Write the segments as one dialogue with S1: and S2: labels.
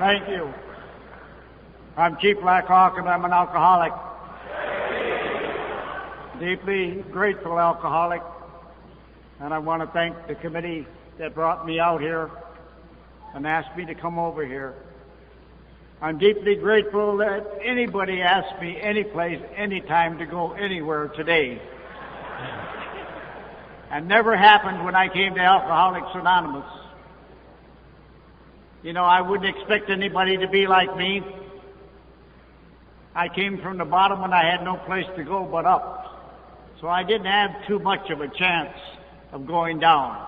S1: Thank you. I'm Chief Blackhawk, and I'm an alcoholic. Deeply grateful alcoholic. And I want to thank the committee that brought me out here and asked me to come over here. I'm deeply grateful that anybody asked me any place, any time to go anywhere today. And never happened when I came to Alcoholics Anonymous. You know, I wouldn't expect anybody to be like me. I came from the bottom and I had no place to go but up. So I didn't have too much of a chance of going down.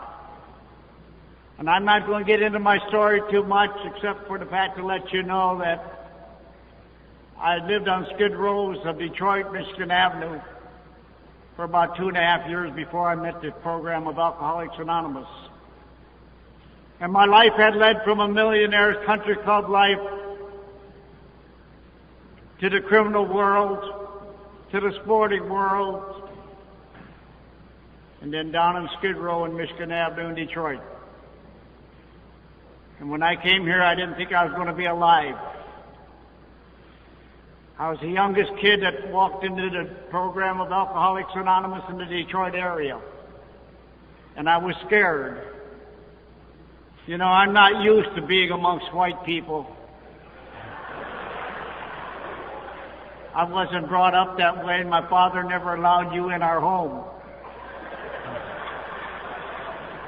S1: And I'm not going to get into my story too much, except for the fact to let you know that I lived on Skid Rows of Detroit, Michigan Avenue for about 2.5 years before I met the program of Alcoholics Anonymous. And my life had led from a millionaire's country club life to the criminal world, to the sporting world, and then down on Skid Row in Michigan Avenue in Detroit. And when I came here, I didn't think I was going to be alive. I was the youngest kid that walked into the program of Alcoholics Anonymous in the Detroit area. And I was scared. You know, I'm not used to being amongst white people. I wasn't brought up that way, and my father never allowed you in our home.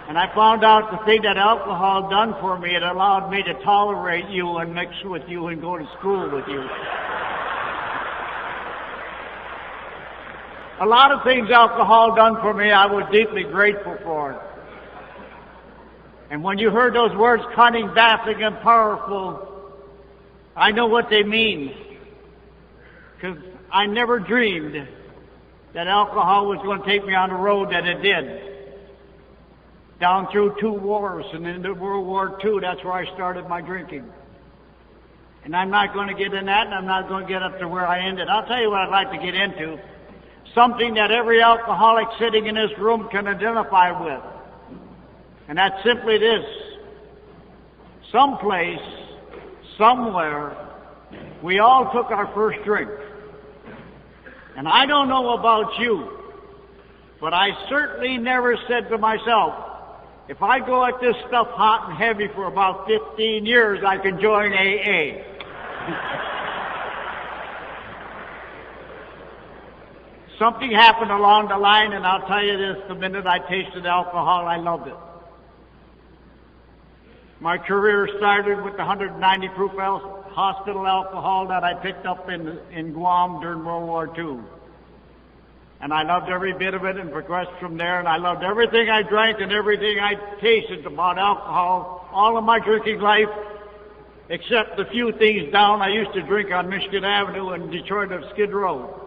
S1: And I found out the thing that alcohol done for me, it allowed me to tolerate you and mix with you and go to school with you. A lot of things alcohol done for me, I was deeply grateful for it. And when you heard those words, cunning, baffling, and powerful, I know what they mean. Because I never dreamed that alcohol was going to take me on the road that it did. Down through 2 wars, and into World War II, that's where I started my drinking. And I'm not going to get in that, and I'm not going to get up to where I ended. I'll tell you what I'd like to get into. Something that every alcoholic sitting in this room can identify with. And that's simply this. Someplace, somewhere, we all took our first drink. And I don't know about you, but I certainly never said to myself, if I go at this stuff hot and heavy for about 15 years, I can join AA. Something happened along the line, and I'll tell you this, the minute I tasted alcohol, I loved it. My career started with the 190 proof hospital alcohol that I picked up in Guam during World War II. And I loved every bit of it and progressed from there, and I loved everything I drank and everything I tasted about alcohol, all of my drinking life, except the few things down I used to drink on Michigan Avenue in Detroit of Skid Row.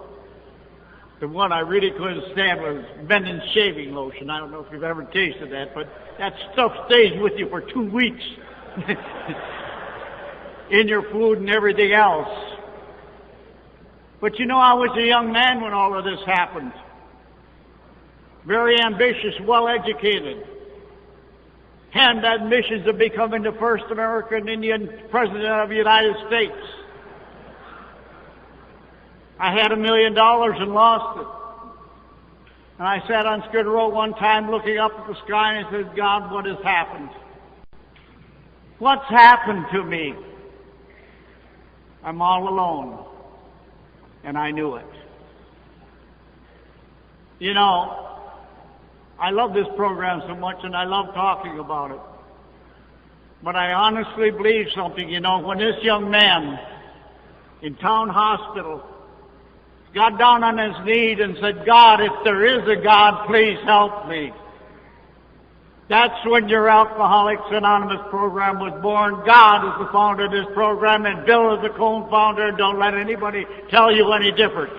S1: The one I really couldn't stand was Benton's shaving lotion. I don't know if you've ever tasted that, but that stuff stays with you for 2 weeks in your food and everything else. But you know, I was a young man when all of this happened. Very ambitious, well-educated. Had ambitions of becoming the first American Indian president of the United States. I had $1 million and lost it. And I sat on Skid Row one time looking up at the sky and I said, God, what has happened? What's happened to me? I'm all alone. And I knew it. You know, I love this program so much and I love talking about it. But I honestly believe something, you know, when this young man in Town Hospital got down on his knees and said, God, if there is a God, please help me. That's when your Alcoholics Anonymous program was born. God is the founder of this program, and Bill is the co-founder. Don't let anybody tell you any different.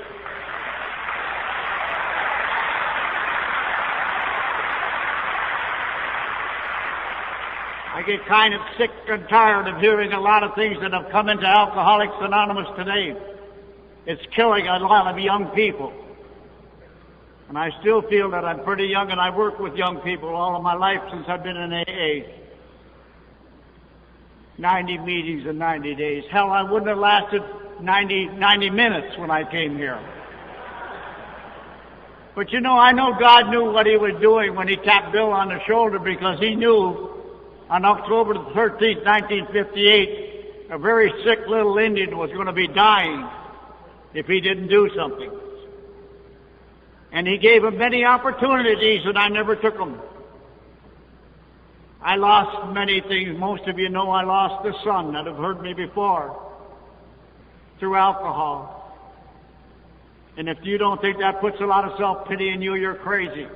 S1: I get kind of sick and tired of hearing a lot of things that have come into Alcoholics Anonymous today. It's killing a lot of young people. And I still feel that I'm pretty young, and I work with young people all of my life since I've been in AA. 90 meetings in 90 days. Hell, I wouldn't have lasted 90 minutes when I came here. But you know, I know God knew what he was doing when he tapped Bill on the shoulder, because he knew on October the 13th, 1958, a very sick little Indian was going to be dying if he didn't do something. And he gave him many opportunities, and I never took them. I lost many things. Most of you know I lost a son that have heard me before through alcohol. And if you don't think that puts a lot of self-pity in you, you're crazy.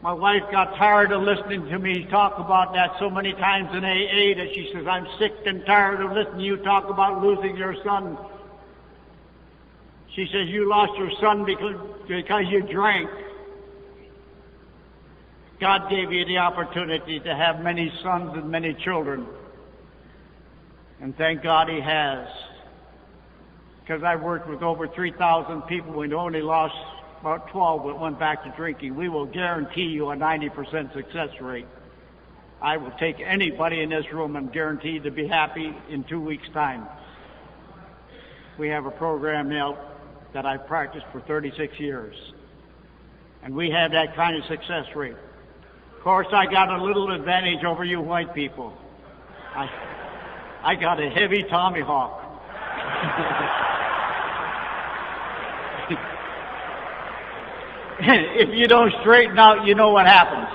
S1: My wife got tired of listening to me talk about that so many times in AA that she says, I'm sick and tired of listening to you talk about losing your son. She says, you lost your son because you drank. God gave you the opportunity to have many sons and many children. And thank God he has. Because I've worked with over 3,000 people and only lost about 12 that went back to drinking. We will guarantee you a 90% success rate. I will take anybody in this room and guarantee to be happy in 2 weeks' time. We have a program now that I've practiced for 36 years. And we have that kind of success rate. Of course, I got a little advantage over you white people. I got a heavy Tomahawk. If you don't straighten out, you know what happens.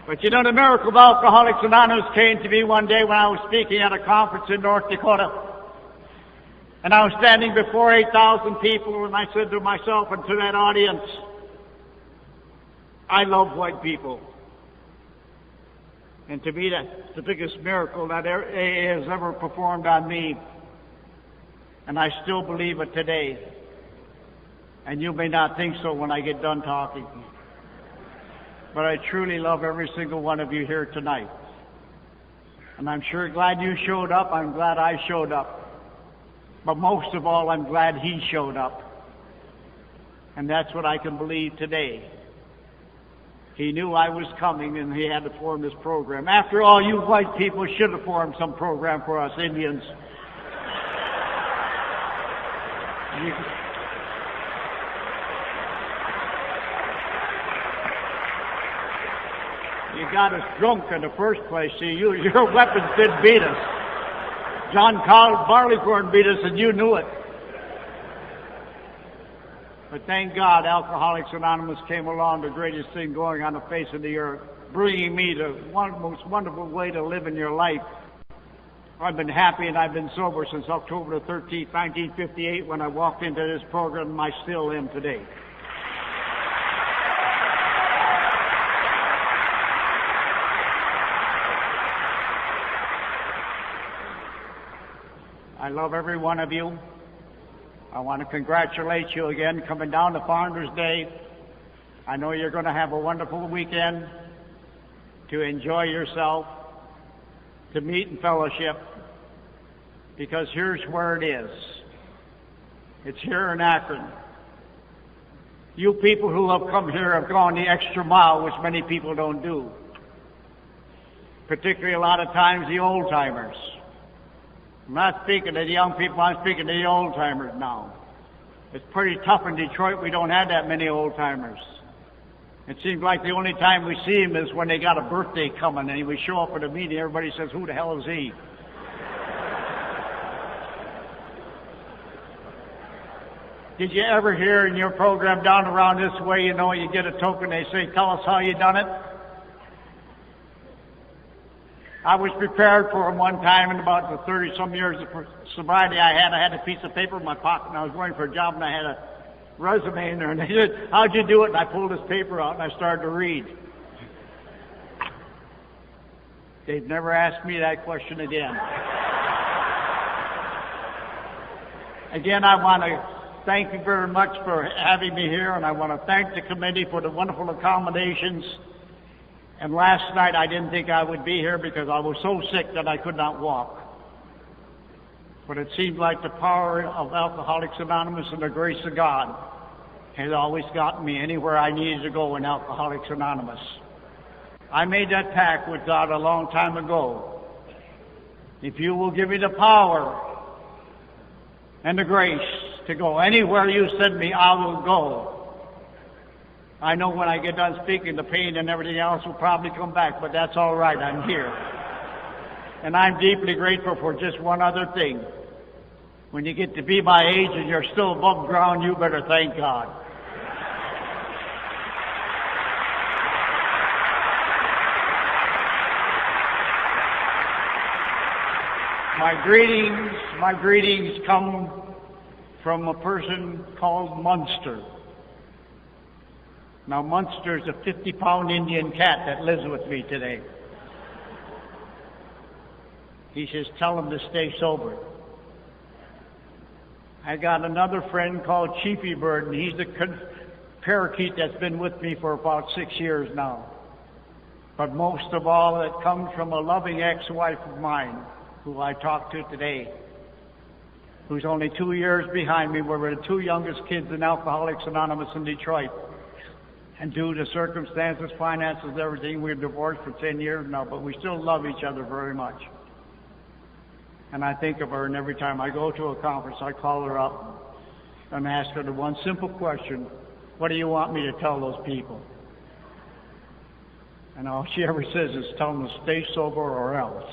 S1: But you know, the miracle of Alcoholics Anonymous came to me one day when I was speaking at a conference in North Dakota. And I was standing before 8,000 people, and I said to myself and to that audience, I love white people. And to me, that's the biggest miracle that AA has ever performed on me. And I still believe it today. And you may not think so when I get done talking. But I truly love every single one of you here tonight. And I'm sure glad you showed up. I'm glad I showed up. But most of all, I'm glad he showed up. And that's what I can believe today. He knew I was coming, and he had to form this program. After all, you white people should have formed some program for us Indians. You got us drunk in the first place. See, your weapons didn't beat us. John Barleycorn beat us, and you knew it. But thank God Alcoholics Anonymous came along, the greatest thing going on the face of the earth, bringing me the most wonderful way to live in your life. I've been happy and I've been sober since October the 13th, 1958, when I walked into this program, and I still am today. I love every one of you. I want to congratulate you again coming down to Founders Day. I know you're going to have a wonderful weekend to enjoy yourself, to meet and fellowship, because here's where it is. It's here in Akron. You people who have come here have gone the extra mile, which many people don't do. Particularly a lot of times the old-timers. I'm not speaking to the young people, I'm speaking to the old-timers now. It's pretty tough in Detroit. We don't have that many old-timers. It seems like the only time we see them is when they got a birthday coming and we show up at a meeting, everybody says, who the hell is he? Did you ever hear in your program down around this way, you know, you get a token, they say, tell us how you done it? I was prepared for him one time in about the 30-some years of sobriety I had a piece of paper in my pocket, and I was going for a job, and I had a resume in there, and they said, how'd you do it? And I pulled this paper out, and I started to read. They've never asked me that question again. Again, I want to thank you very much for having me here, and I want to thank the committee for the wonderful accommodations. And last night I didn't think I would be here because I was so sick that I could not walk. But it seemed like the power of Alcoholics Anonymous and the grace of God has always gotten me anywhere I needed to go in Alcoholics Anonymous. I made that pact with God a long time ago. If you will give me the power and the grace to go anywhere you send me, I will go. I know when I get done speaking, the pain and everything else will probably come back, but that's all right. I'm here. And I'm deeply grateful for just one other thing. When you get to be my age and you're still above ground, you better thank God. My greetings come from a person called Munster. Now, Munster is a 50-pound Indian cat that lives with me today. He says, tell him to stay sober. I got another friend called Chiefy Bird, and he's the parakeet that's been with me for about 6 years now. But most of all, it comes from a loving ex-wife of mine, who I talked to today, who's only 2 years behind me. We're the two youngest kids in Alcoholics Anonymous in Detroit. And due to circumstances, finances, everything, we're divorced for 10 years now, but we still love each other very much. And I think of her, and every time I go to a conference, I call her up and ask her the one simple question: what do you want me to tell those people? And all she ever says is, tell them to stay sober or else.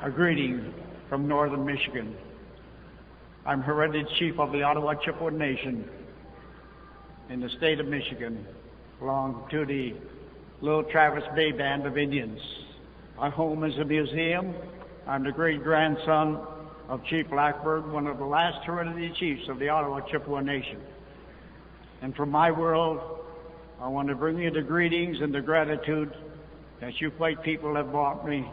S1: A greeting from northern Michigan. I'm hereditary chief of the Ottawa Chippewa Nation in the state of Michigan, belong to the Little Traverse Bay Band of Indians. Our home is a museum. I'm the great-grandson of Chief Blackbird, one of the last hereditary chiefs of the Ottawa Chippewa Nation. And from my world, I want to bring you the greetings and the gratitude that you white people have brought me,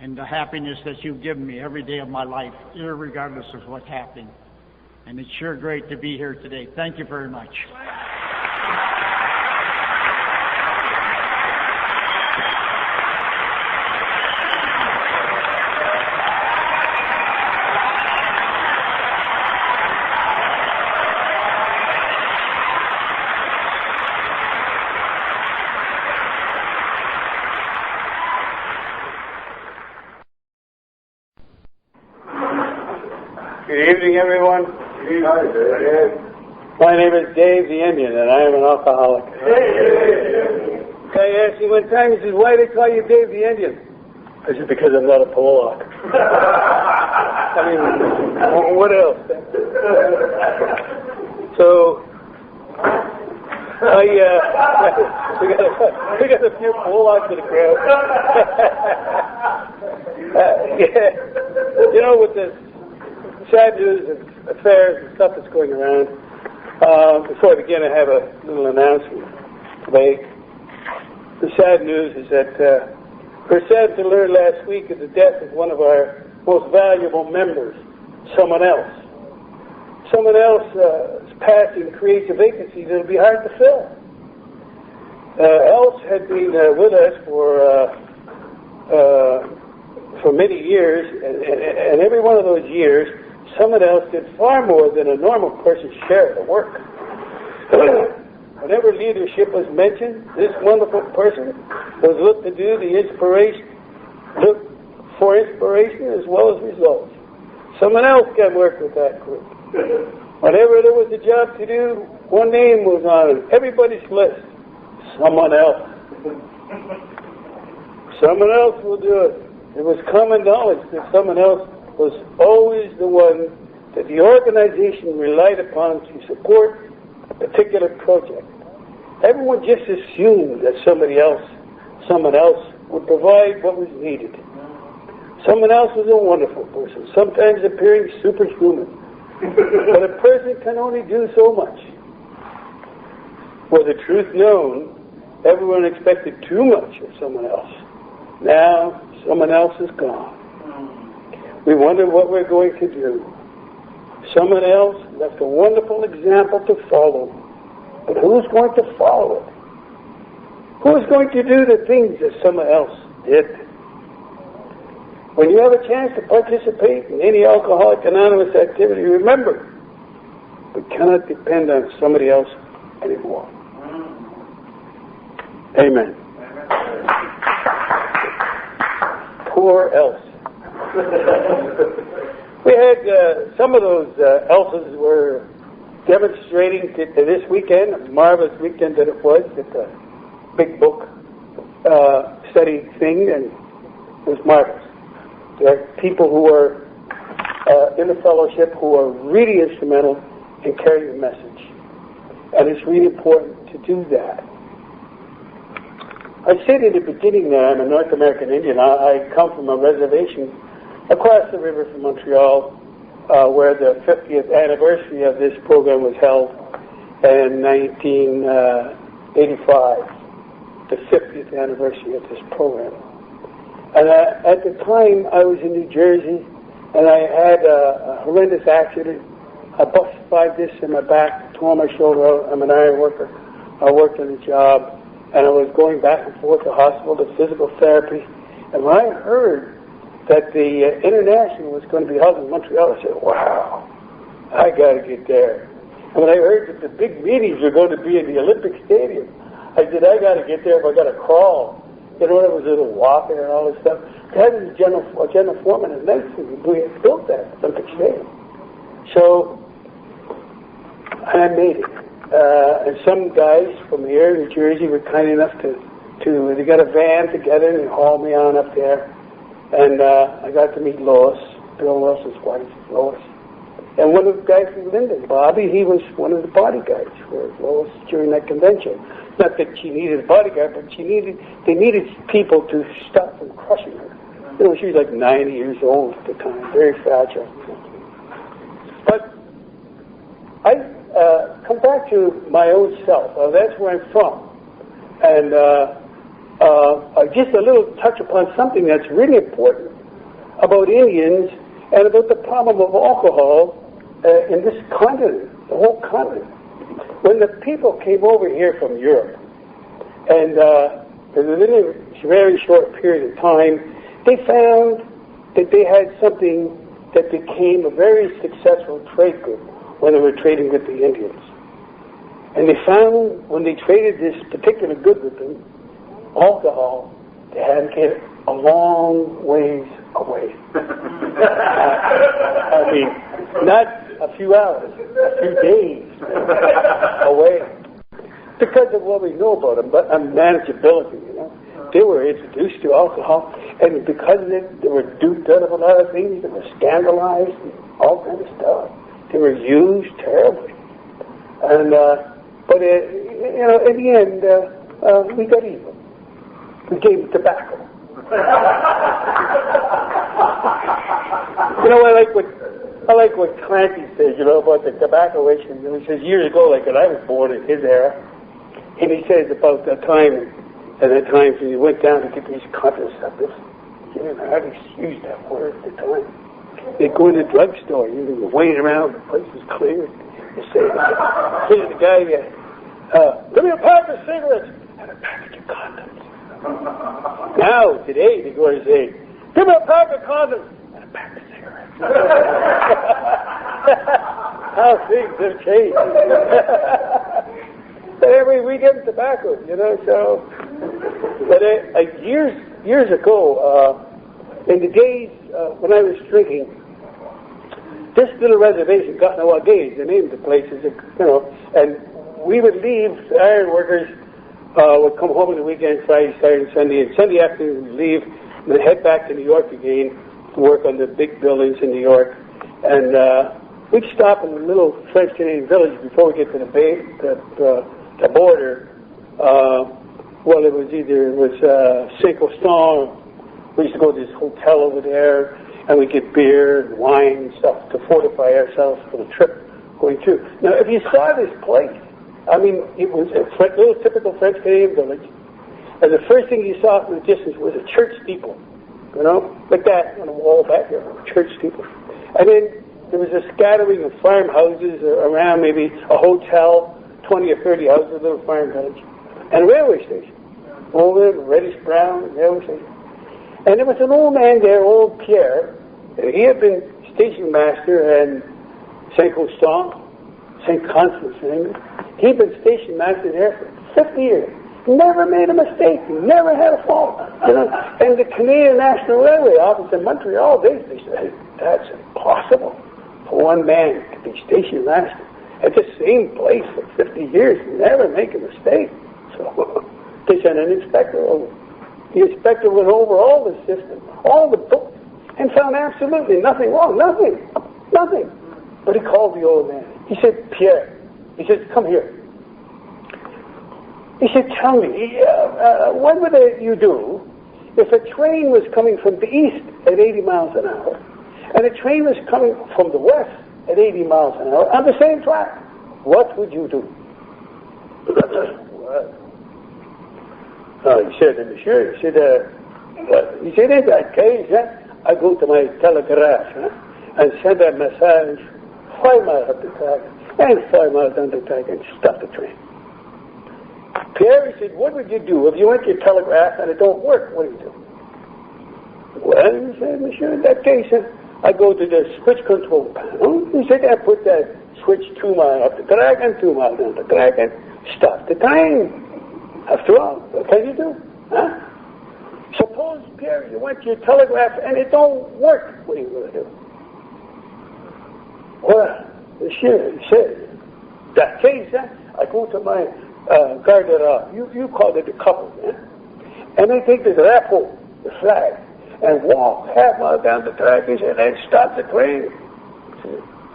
S1: and the happiness that you've given me every day of my life, irregardless of what's happening. And it's sure great to be here today. Thank you very much.
S2: Good evening, everyone. Hi, Dave. My name is Dave the Indian, and I am an alcoholic. I asked him one time, he says, why do they call you Dave the Indian? I said, because I'm not a Pollock. I mean, what else? So, we got a few Pollocks in the crowd. Yeah. You know, with the sad news and affairs and stuff that's going around, before I begin, I have a little announcement to make. The sad news is that we're sad to learn last week of the death of one of our most valuable members, someone else. Someone else's passing creates a vacancy that will be hard to fill. Else had been with us for many years, and every one of those years, someone else did far more than a normal person's share of the work. Whenever leadership was mentioned, this wonderful person was looked to do the inspiration, look for inspiration as well as results. Someone else can work with that group. Whenever there was a job to do, one name was on everybody's list. Someone else. Someone else will do it. It was common knowledge that someone else was always the one that the organization relied upon to support a particular project. Everyone just assumed that someone else would provide what was needed. Someone else was a wonderful person, sometimes appearing superhuman. But a person can only do so much. For the truth known, everyone expected too much of someone else. Now, someone else is gone. We wonder what we're going to do. Someone else left a wonderful example to follow. But who's going to follow it? Who's going to do the things that someone else did? When you have a chance to participate in any Alcoholics Anonymous activity, remember, we cannot depend on somebody else anymore. Amen. Poor Else. We had some of those Elses were demonstrating this weekend, a marvelous weekend that it was, at the big book study thing, and it was marvelous. There are people who are in the fellowship who are really instrumental in carrying the message. And it's really important to do that. I said in the beginning that I'm a North American Indian. I come from a reservation across the river from Montreal, where the 50th anniversary of this program was held in 1985. The 50th anniversary of this program. And at the time, I was in New Jersey, and I had a horrendous accident. I busted 5 discs in my back, tore my shoulder out. I'm an iron worker. I worked on a job, and I was going back and forth to hospital to physical therapy. And when I heard that the International was going to be held in Montreal, I said, wow, I got to get there. And when I heard that the big meetings were going to be in the Olympic Stadium, I said, I got to get there if I got to crawl. You know, there was a little walking and all this stuff. That was General Foreman and Nelson. We had built that Olympic Stadium. So, I made it. And some guys from here, New Jersey, were kind enough to they got a van together and hauled me on up there. And I got to meet Lois, Bill Wilson's wife, Lois. And one of the guys from Linden, Bobby, he was one of the bodyguards for Lois during that convention. Not that she needed a bodyguard, but they needed people to stop from crushing her. You know, she was like 90 years old at the time, very fragile. But I come back to my own self. That's where I'm from. And just a little touch upon something that's really important about Indians and about the problem of alcohol in this continent, the whole continent. When the people came over here from Europe, and within a very short period of time, they found that they had something that became a very successful trade group when they were trading with the Indians. And they found when they traded this particular good with them, alcohol, they had to get a long ways away. I mean, not a few hours, a few days away. Because of what we know about them, but unmanageability, you know. They were introduced to alcohol, and because of it, they were duped out of a lot of things. They were scandalized and all kinds of stuff. They were used terribly. And, but, you know, in the end, we got even. We gave them tobacco. You know, I like what Clancy says, you know, about the tobacco issue. He says years ago, like when I was born in his era, and he says about the time, at the times when he went down to get these contraceptives, you didn't hardly use that word at the time. They'd go in the drugstore, you know, wait around, the place was clear. They say to the guy, give me a pack of cigarettes and a package of condoms. Now, today, they go and say, give me a pack of condoms and a pack of cigarettes. How things have changed. But anyway, we give them tobacco, you know, so. But years ago, in the days when I was drinking, this little reservation, Gotnawagay is the name of the place, is, you know, and we would leave, the iron workers would come home on the weekend, Friday, Saturday, and Sunday, and Sunday afternoon we'd leave and then head back to New York again to work on the big buildings in New York. And we'd stop in a little French-Canadian village before we get to the border. Well, it was Saint-Constant. We used to go to this hotel over there, and we get beer and wine and stuff to fortify ourselves for the trip going through. Now, if you saw this place, I mean, it was a little typical French-Canadian village, and the first thing you saw from the distance was a church steeple, you know, like that on a wall back there, a church steeple. And then there was a scattering of farmhouses around, maybe a hotel, 20 or 30 houses, a little farm village, and a railway station. Over reddish-brown railway station. And there was an old man there, old Pierre, and he had been station master in Saint-Constant, St. Constance, he'd been station master there for 50 years. Never made a mistake. Never had a fault. You know, and the Canadian National Railway office in Montreal, they said, that's impossible for one man to be station master at the same place for 50 years, never make a mistake. So they sent an inspector over. The inspector went over all the system, all the books, and found absolutely nothing wrong. Nothing. But he called the old man. He said, Pierre, he said, come here. He said, tell me, what would you do if a train was coming from the east at 80 miles an hour and a train was coming from the west at 80 miles an hour on the same track? What would you do? He said, monsieur, he said, in that case, I go to my telegraph and send a message 5 miles up the track and 5 miles down the track and stop the train. Pierre, he said, what would you do if you went to your telegraph and it don't work? What do you do? Well, he said, monsieur, in that case, I go to the switch control panel. He said, I put that switch 2 miles up the track and 2 miles down the track and stop the train. After all, what can you do? Huh? Suppose, Pierre, you went to your telegraph and it don't work. What are you going to do? Well, monsieur, he said, that case, I go to my garde-robe. You call it the couple, and I take the drapeau, the flag, and walk half mile down the track, he said, and stop the train.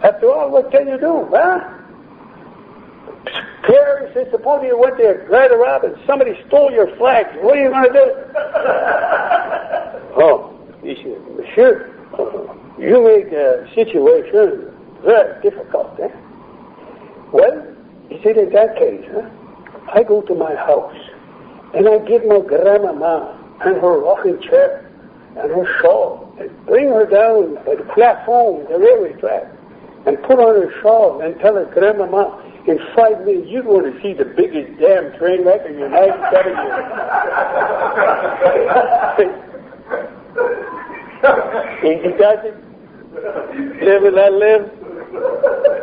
S2: After all, what can you do, huh? Pierre, he said, suppose you went there, garde-robe, and somebody stole your flag. What are you going to do? Oh, he said, monsieur, you make the situation very difficult, Well, he said, in that case, I go to my house, and I give my grandmama and her rocking chair and her shawl, and bring her down by the platform, the railway track, and put on her shawl and tell her, grandmama, in 5 minutes you're going to see the biggest damn train wreck in the United States. Easy does it. Live and let live.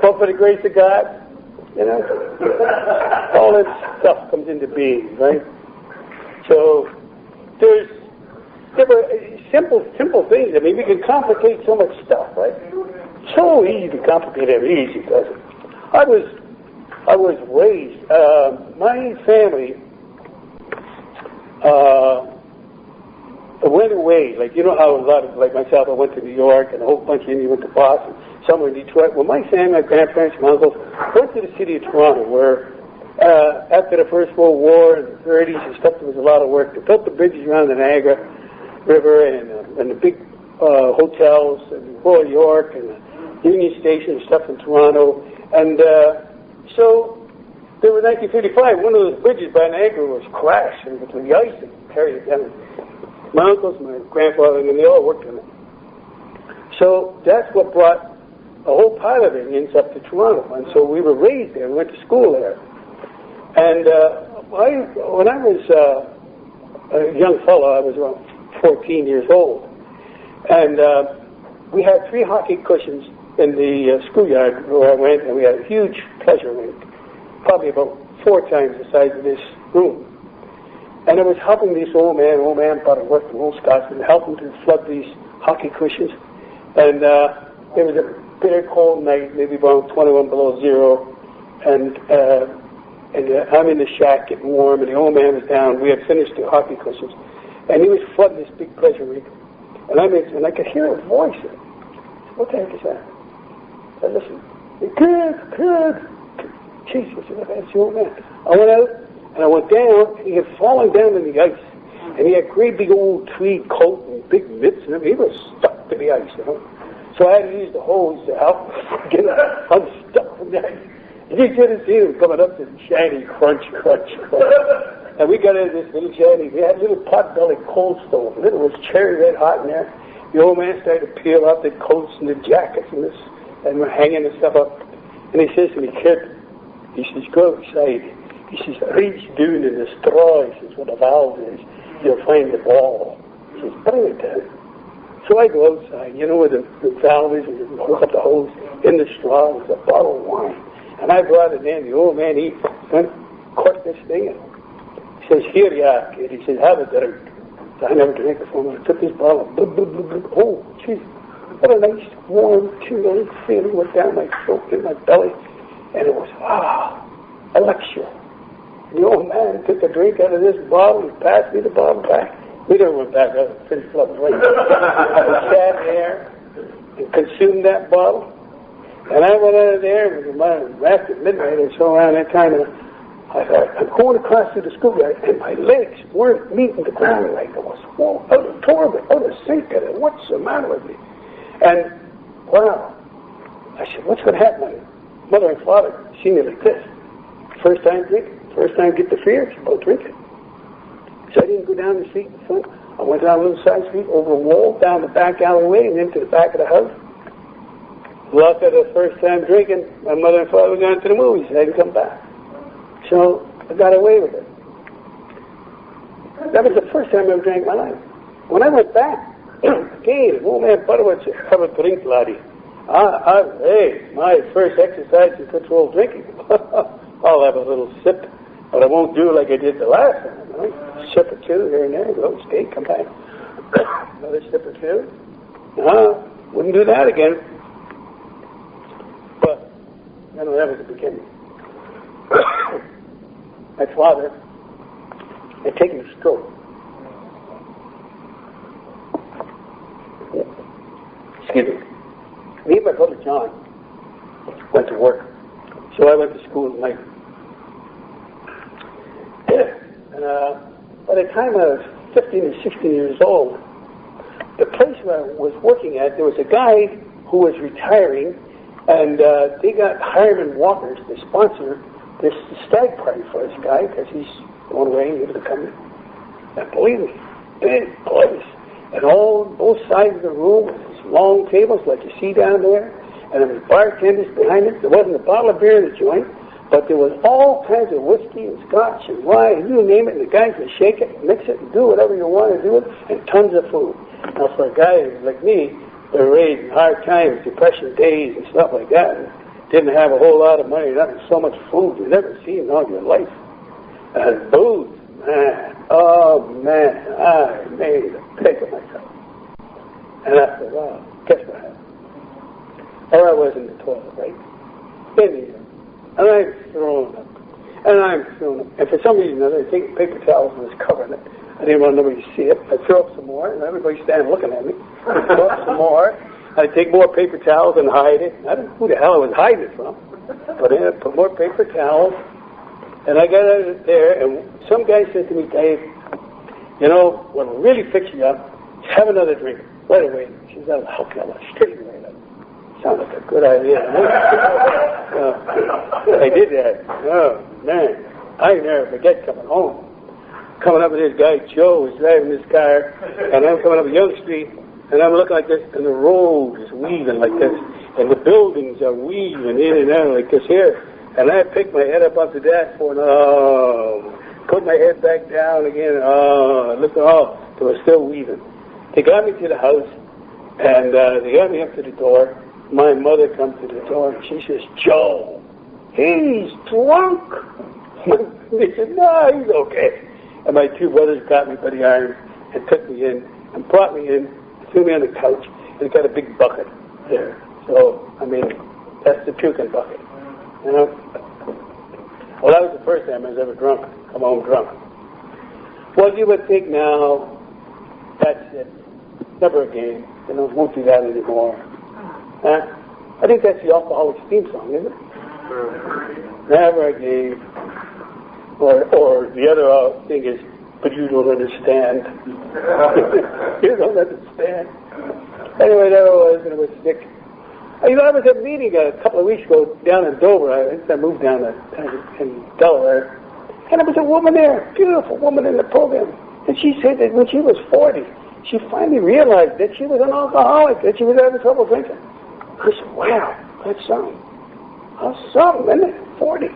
S2: Hope for the grace of God. You know, all that stuff comes into being, right? So there were simple things. I mean, we can complicate so much stuff, right? So easy to complicate it. Easy, does it? I was raised. My family went away. Like, you know how a lot of, like myself, I went to New York, and a whole bunch of you went to Boston. Some were in Detroit. Well, my family, my grandparents, my uncles, went to the city of Toronto, where after the First World War in the 30s and stuff, there was a lot of work. They built the bridges around the Niagara River and the big hotels in Royal York and the Union Station and stuff in Toronto. And so there was 1955, one of those bridges by Niagara was crashed and with the ice and carried it down. My uncles, my grandfather, and they all worked on it. So that's what brought a whole pile of Indians up to Toronto. And so we were raised there. We went to school there. And when I was a young fellow, I was around 14 years old. And we had 3 hockey cushions in the schoolyard where I went, and we had a huge pleasure rink, probably about 4 times the size of this room. And I was helping this old man brought a work from Old Scotsman, helping to flood these hockey cushions. And it was a bitter cold night, maybe about 21 below zero, and I'm in the shack getting warm, and the old man was down. We had finished the hockey cushions, and he was flooding this big pleasure rink. And I could hear a voice. What the heck is that? I listened. Kid. Jesus, that's the old man. I went out, and I went down, and he had fallen down in the ice. And he had great big old tweed coat and big mitts, and he was stuck to the ice, you know. So I had to use the hose to help get unstuck from the ice. And you should have seen him coming up to the shiny crunch. And we got into this little shiny. We had a little pot-bellied coal stove, and it was cherry red hot in there. The old man started to peel off the coats and the jackets and we're hanging the stuff up. And he says to me, kid, he says, go outside. He says, reach down in the straw. He says, where the valve is, you'll find the ball. He says, bring it down. So I go outside, you know where the valve is, and you hook up the hose. In the straw was a bottle of wine. And I brought it in. The old man, he went, corked this thing and He says, here you are, kid. He says, have a drink. So I never drank before. I took this bottle. Oh, jeez. What a nice, warm, tingling feeling went down my throat and my belly. And it was, a lecture. And the old man took a drink out of this bottle and passed me the bottle back. We never went back out and finished up right. I sat there and consumed that bottle. And I went out of there, it was after midnight or so around that time, and I thought, I'm going across through the schoolyard, and my legs weren't meeting the ground like I was out of torment, out of sync. And what's the matter with me? And, wow, I said, what's going to happen? My mother and father seen me like this. First time drinking, first time get the fear about drinking. So I didn't go down the street in front. I went down a little side street, over a wall, down the back alleyway, and into the back of the house. Luck of the first time drinking, my mother and father were going to the movies. I didn't come back. So I got away with it. That was the first time I ever drank in my life. When I went back, again, the old man Butterwood said, have a drink, laddie. Hey, my first exercise in controlled drinking. I'll have a little sip, but I won't do like I did the last time. Right? Sip or two here and there, go, stay, come back. Another sip or two. Wouldn't do that again. But, that was the beginning. My father had taken a stroke. Excuse me. Me and my brother John went to work. So I went to school at night. And by the time I was 15 or 16 years old, the place where I was working at, there was a guy who was retiring, and they got Hireman Walkers to sponsor this stag party for this guy because he's going away and able to come in. And believe me, big place. And all both sides of the room with these long tables like you see down there, and there was bartenders behind it. There wasn't a bottle of beer in the joint, but there was all kinds of whiskey and scotch and wine, and you name it, and the guys would shake it and mix it and do whatever you want to do it, and tons of food. Now for a guy like me, they were raised in hard times, depression days and stuff like that, and didn't have a whole lot of money, nothing, so much food you've never seen in all your life. And booze, man, oh man, I made a pig of myself. And after a while, guess what happened? Or I was in the toilet, right? In the air. And I'm throwing up. And I'm throwing up. And for some reason, I take paper towels and was covering it. I didn't want nobody to see it. I throw up some more, and everybody standing looking at me. I throw up some more. I take more paper towels and hide it. I don't know who the hell I was hiding it from. But then I put more paper towels, and I got out of there, and some guy said to me, Dave, you know, what'll really fix you up, have another drink. Right away. She said, that'll help you out. Straight away. Sounds like a good idea. I did that. Oh, man. I never forget coming home. Coming up with this guy, Joe, who's driving this car, and I'm coming up Young Street, and I'm looking like this, and the road is weaving like this, and the buildings are weaving in and out like this here. And I picked my head up off the dashboard, put my head back down again, look, they were still weaving. They got me to the house, and they got me up to the door. My mother comes to the door, and she says, Joe, he's drunk. They said, no, he's okay. And my two brothers got me by the arm and took me in and brought me in, threw me on the couch, and got a big bucket there. So, I mean, that's the puking bucket, you know. Well, that was the first time I was ever drunk, come home drunk. Well, you would think now, that's it, never again, you know, won't do that anymore. I think that's the Alcoholics theme song, isn't it? Never again. Or the other thing is, but you don't understand. You don't understand. Anyway, there I was, and it was sick. You know, I was at a meeting a couple of weeks ago down in Dover. I moved down in Delaware. And there was a woman there, beautiful woman in the program. And she said that when she was 40, she finally realized that she was an alcoholic, that she was having trouble drinking. I said, wow, that's something. That's something, isn't it? 40.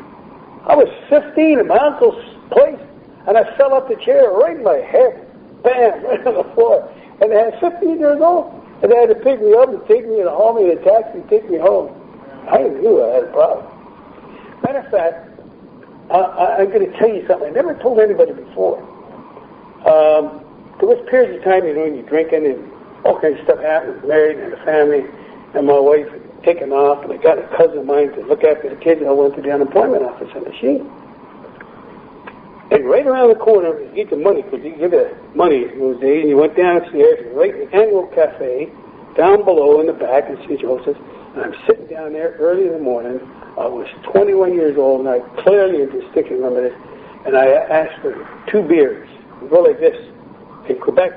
S2: I was 15 at my uncle's place, and I fell off the chair right in my head. Bam, right on the floor. And I was 15 years old, and they had to pick me up and take me and haul me in a taxi and take me home. I knew I had a problem. Matter of fact, I'm going to tell you something I never told anybody before. There was periods of time, you know, when you're drinking and all kinds of stuff happened, married and a family, and my wife had taken off, and I got a cousin of mine to look after the kids, and I went to the unemployment office in the machine. And right around the corner, you get the money, because you give the money in those days, and you went downstairs, right in the Annual Cafe, down below in the back in St. Joseph's, and I'm sitting down there early in the morning. I was 21 years old, and I clearly distinctly remember this, and I asked for 2 beers. We go like this. In Quebec,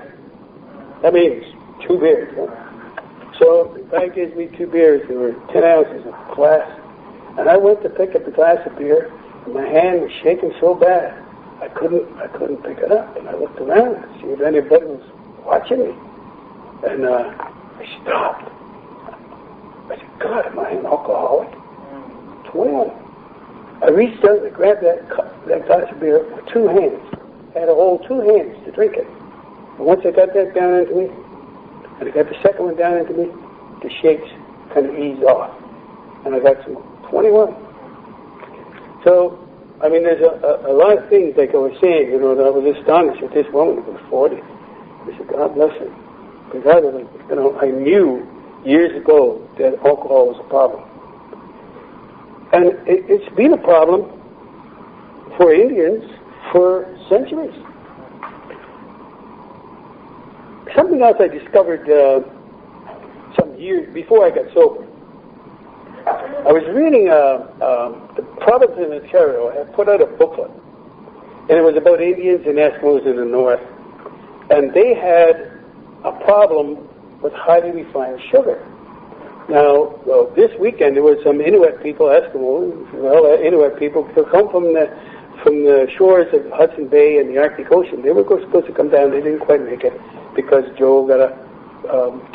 S2: that means 2 beers. Huh? So the guy gives me 2 beers. There were 10 ounces of glass. And I went to pick up the glass of beer, and my hand was shaking so bad, I couldn't pick it up. And I looked around to see if anybody was watching me. And I stopped. I said, God, am I an alcoholic? 21. I reached out and I grabbed that glass of beer with 2 hands. I had to hold 2 hands to drink it. And once I got that down into me, and I got the second one down into me, the shakes kind of eased off. And I got some 21. So, I mean, there's a lot of things, like I was saying, you know, that I was astonished at this woman who was 40. I said, God bless her. Because I knew years ago that alcohol was a problem. And it's been a problem for Indians for centuries. Something else I discovered some years before I got sober. I was reading the province of Ontario had put out a booklet, and it was about Indians and Eskimos in the north, and they had a problem with highly refined sugar. Now, this weekend there were some Inuit people, Eskimos, Inuit people who come from the shores of Hudson Bay and the Arctic Ocean. They were supposed to come down. They didn't quite make it because Joe got a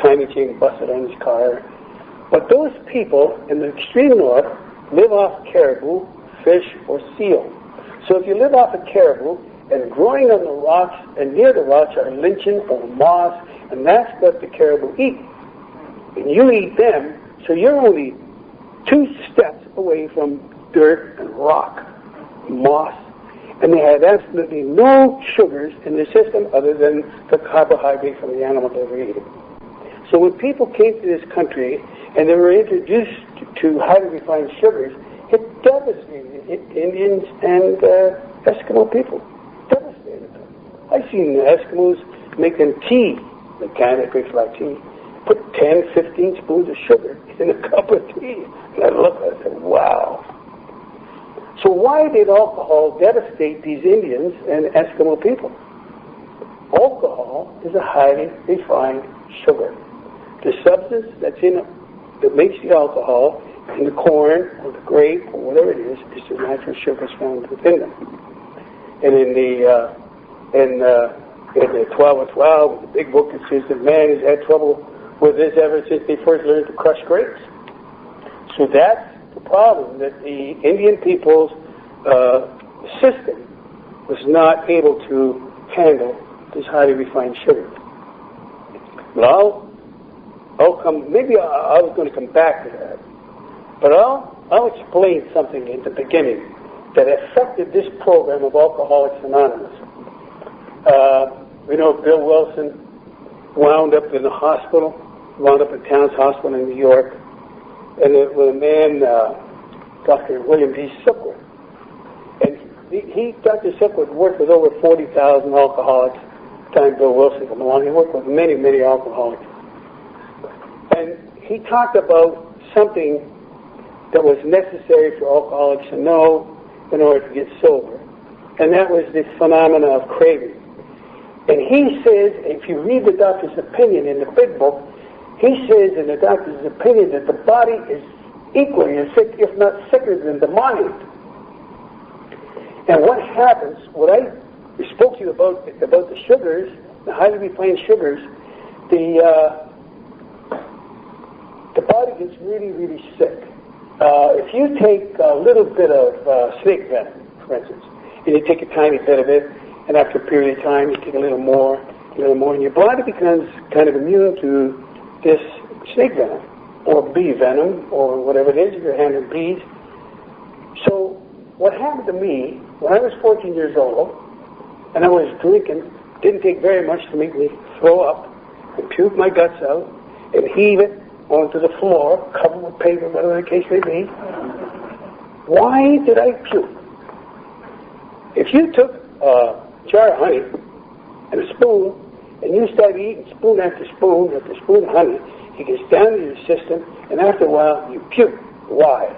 S2: timing chain busted on his car. But those people in the extreme north live off caribou, fish, or seal. So if you live off of caribou, and growing on the rocks and near the rocks are lichen or moss, and that's what the caribou eat. And you eat them, so you're only 2 steps away from dirt and rock, moss, and they had absolutely no sugars in the system other than the carbohydrate from the animal they were eating. So when people came to this country and they were introduced to highly refined sugars, it devastated Indians and Eskimo people. Devastated them. I've seen the Eskimos making tea, mechanically like tea, put 10, 15 spoons of sugar in a cup of tea. And I looked at it and said, wow. So why did alcohol devastate these Indians and Eskimo people? Alcohol is a highly refined sugar. The substance that's in it that makes the alcohol in the corn or the grape or whatever it is the natural sugars found within them. And in the 12 of 12, the big book, it says that man has had trouble with this ever since they first learned to crush grapes. So that's the problem, that the Indian people's system was not able to handle this highly refined sugar. Well, maybe I was going to come back to that, but I'll explain something in the beginning that affected this program of Alcoholics Anonymous. We know Bill Wilson wound up in the hospital, wound up at Towns Hospital in New York, and with a man, Dr. William D. Silkwood. And Dr. Silkwood worked with over 40,000 alcoholics. Time Bill Wilson came along, he worked with many, many alcoholics. And he talked about something that was necessary for alcoholics to know in order to get sober. And that was this phenomena of craving. And he says, if you read the doctor's opinion in the big book, he says in the doctor's opinion that the body is equally as sick, if not sicker than the mind. And what happens, what I spoke to you about the sugars, the highly refined sugars, the body gets really, really sick. If you take a little bit of snake venom, for instance, and you take a tiny bit of it, and after a period of time you take a little more, and your body becomes kind of immune to this snake venom, or bee venom, or whatever it is, if you're handling bees. So what happened to me when I was 14 years old, and I was drinking, didn't take very much to make me throw up and puke my guts out and heave it onto the floor, covered with paper, whatever the case may be. Why did I puke? If you took a jar of honey and a spoon, and you start eating spoon after spoon after spoon of honey, it gets down to your system, and after a while, you puke. Why?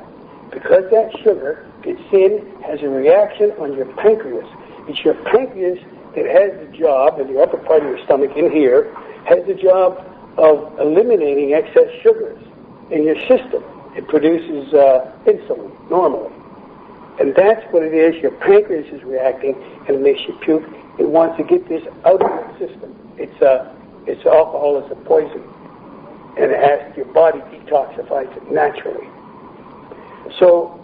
S2: Because that sugar gets in, has a reaction on your pancreas. It's your pancreas that has the job, in the upper part of your stomach in here, has the job of eliminating excess sugars in your system. It produces insulin normally. And that's what it is. Your pancreas is reacting and it makes you puke. It wants to get this out of your system. It's alcohol is a poison. And it has, your body detoxifies it naturally. So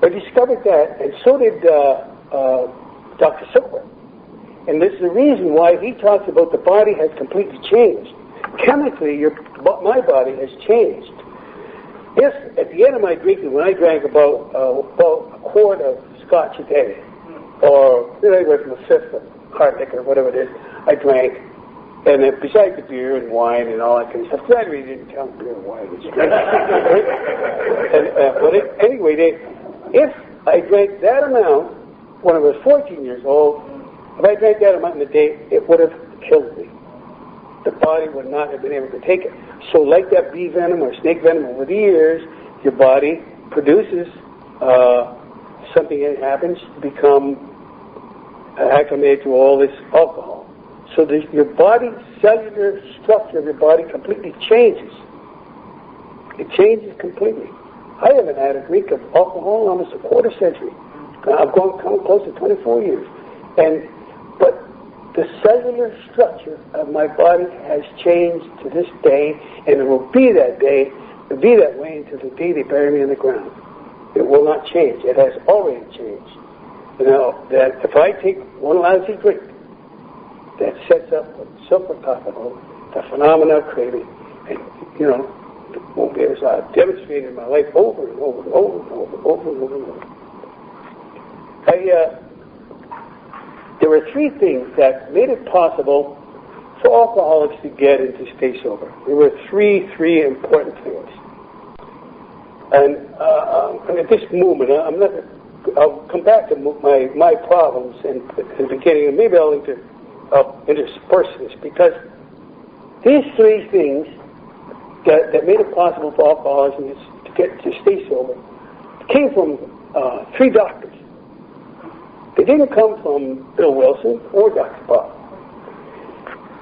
S2: I discovered that, and so did Dr. Silver. And this is the reason why he talks about the body has completely changed. Chemically, my body has changed. If at the end of my drinking, when I drank about a quart of scotch a day, or anywhere from a fifth of hard liquor, whatever it is, I drank, and then besides the beer and wine and all that kind of stuff, I really didn't count beer and wine. Anyway, if I drank that amount when I was 14 years old, if I drank that amount in a day, it would have killed me. The body would not have been able to take it. So like that bee venom or snake venom, over the years, your body produces something that happens to become acclimated to all this alcohol. So your body, cellular structure of your body completely changes. It changes completely. I haven't had a drink of alcohol in almost a quarter century. I've come close to 24 years. But the cellular structure of my body has changed to this day, and it will be that day, be that way until the day they bury me in the ground. It will not change. It has already changed. You know, that if I take one lousy drink, that sets up what Silver talked about, the phenomena of craving, and, you know, won't be as I've demonstrated in my life over and over and over and over and over and over and over. There were three things that made it possible for alcoholics to get and to stay sober. There were three important things. And at this moment, I'll come back to my problems in the beginning, and maybe I'll intersperse this, because these three things that made it possible for alcoholics to stay sober came from three doctors. They didn't come from Bill Wilson or Dr. Bob.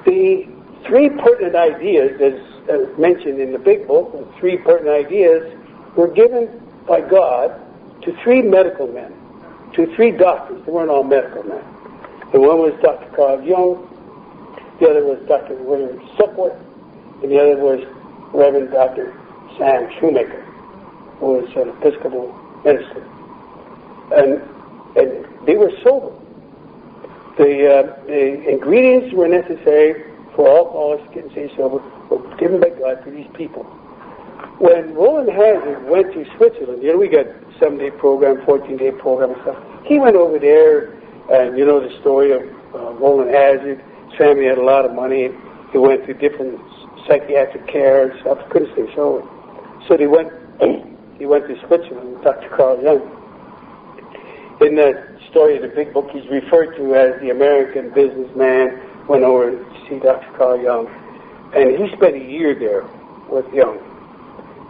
S2: The three pertinent ideas, as mentioned in the big book, the three pertinent ideas were given by God to three medical men, to three doctors. They weren't all medical men. And one was Dr. Carl Jung, the other was Dr. William Silkworth, and the other was Reverend Dr. Sam Shoemaker, who was an Episcopal minister. And they were sober. The ingredients were necessary for alcoholics to get and stay sober were given by God to these people. When Roland Hazard went to Switzerland, you know, we got 7-day program, 14-day program and stuff. He went over there, and you know the story of Roland Hazard. His family had a lot of money. He went through different psychiatric care and stuff. Couldn't stay sober. So he went to Switzerland with Dr. Carl Jung. In that story of the big book, he's referred to as the American businessman, went over to see Dr. Carl Jung. And he spent a year there with Jung.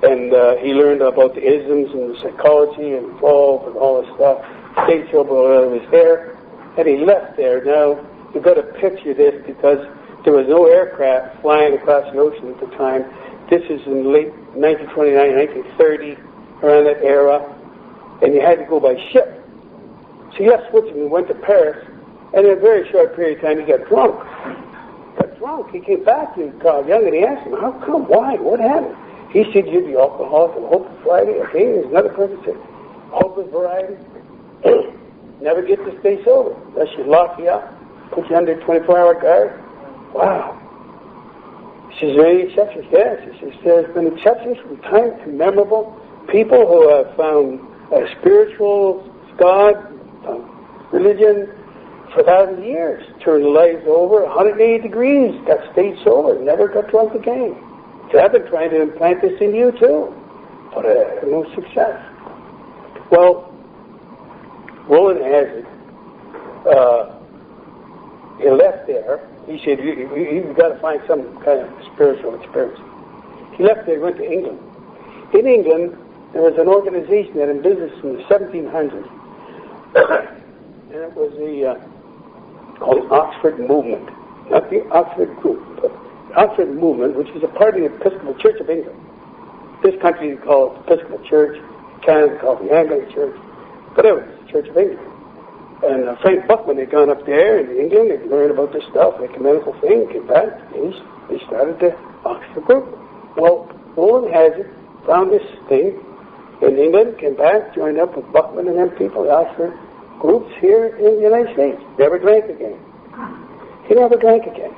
S2: And he learned about the isms and the psychology involved and all this stuff. Stayed sober while he was there. And he left there. Now, you've got to picture this because there was no aircraft flying across the ocean at the time. This is in late 1929, 1930, around that era. And you had to go by ship. So he left Switzerland and went to Paris, and in a very short period of time he got drunk. He came back to Carl Jung and he asked him, how come? Why? What happened? He said, you're the alcoholic and Hope Friday. Okay, there's another person said, Hope Variety. Never get to stay sober. Unless you lock you up, put you under 24-hour guard. Wow. He says, are there any exceptions? Yes. He says, there's been exceptions from time to memorable people who have found spiritual God, religion for 1,000 years. Turned their lives over 180 degrees, got stayed sober, never got drunk again. So I've been trying to implant this in you too, but no success. Well, Roland Hazard, he left there. He said, you've got to find some kind of spiritual experience. He left there, went to England. In England, there was an organization that in business in the 1700s, and it was called the Oxford Movement. Not the Oxford Group, but the Oxford Movement, which is a part of the Episcopal Church of England. This country is called the Episcopal Church, Canada is called the Anglican Church, whatever, it's the Church of England. And Frank Buckman had gone up there in England and learned about this stuff, the ecumenical thing, came back, they started the Oxford Group. Well, Roland Hazard found this thing in England, came back, joined up with Buckman and them people, the Oxford groups here in the United States. Never drank again. He never drank again.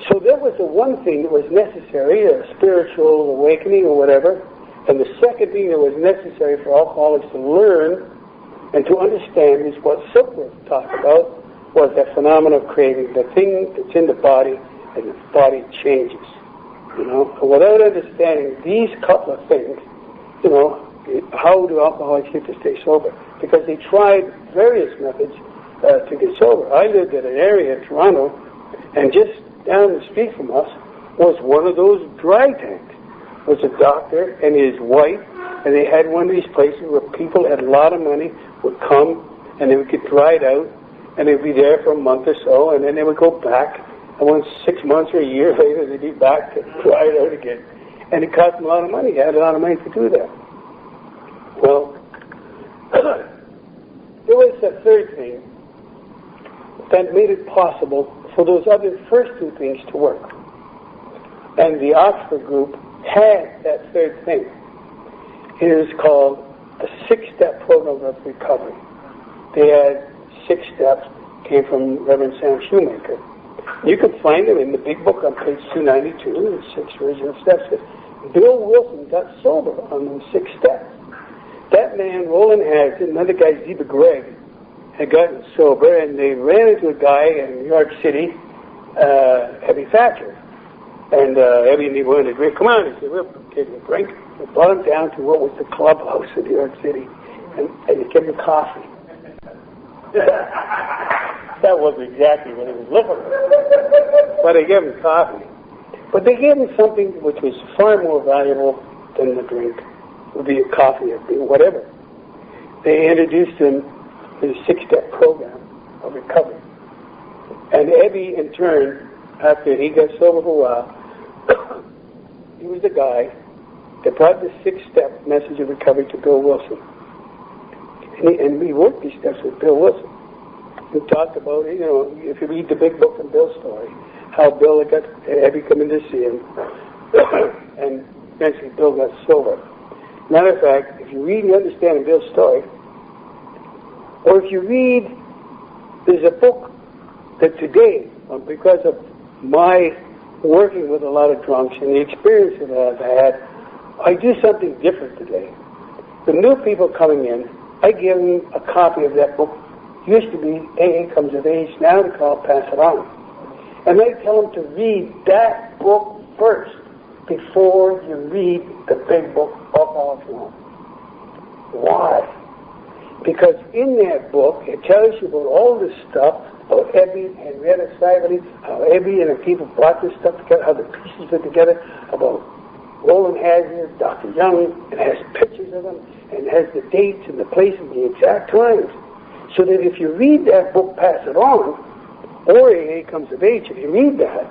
S2: So that was the one thing that was necessary, a spiritual awakening or whatever. And the second thing that was necessary for alcoholics to learn and to understand is what Silkworth talked about, was that phenomenon of craving, the thing that's in the body, and the body changes. You know, and without understanding these couple of things, you know, how do alcoholics get to stay sober? Because they tried various methods to get sober. I lived in an area in Toronto, and just down the street from us was one of those dry tanks. Was a doctor and his wife, and they had one of these places where people had a lot of money, would come, and they would get dried out, and they'd be there for a month or so, and then they would go back, and once 6 months or a year later, they'd be back to dry it out again. And it cost them a lot of money. They had a lot of money to do that. Well, there was a third thing that made it possible for those other first two things to work. And the Oxford group had that third thing. It is called the SixStep Program of Recovery. They had 6 steps, came from Reverend Sam Shoemaker. You can find them in the big book on page 292, the 6 original steps. Bill Wilson got sober on those 6 steps. That man, Roland Hazard, another guy, Ziba Gregg, had gotten sober, and they ran into a guy in New York City, Ebby Thatcher. And Ebby and he wanted to drink. Come on, he said, we'll give you a drink. They brought him down to what was the clubhouse in New York City, and they gave him coffee. That wasn't exactly what he was looking for. But they gave him coffee. But they gave him something which was far more valuable than the drink. It would be a coffee or whatever. They introduced him to the 6-step program of recovery. And Ebby, in turn, after he got sober for a while, he was the guy that brought the 6-step message of recovery to Bill Wilson. And we worked these steps with Bill Wilson. We talked about, you know, if you read the big book from Bill's story, how Bill had got Ebby coming to see him, and eventually Bill got sober. Matter of fact, if you read and understand Bill's story, or if you read, there's a book that today, because of my working with a lot of drunks and the experience that I've had, I do something different today. The new people coming in, I give them a copy of that book. It used to be AA Comes of Age, now they call it Pass It On. And I tell them to read that book first before you read the big book, Alcoholics Anonymous. Why? Because in that book, it tells you about all this stuff, about Ebby and Henrietta Sively, how Ebby and the people brought this stuff together, how the pieces fit together, about Roland Hazard, Dr. Young, and it has pictures of them, and it has the dates and the places and the exact times. So that if you read that book, Pass It On, or AA Comes of Age, if you read that,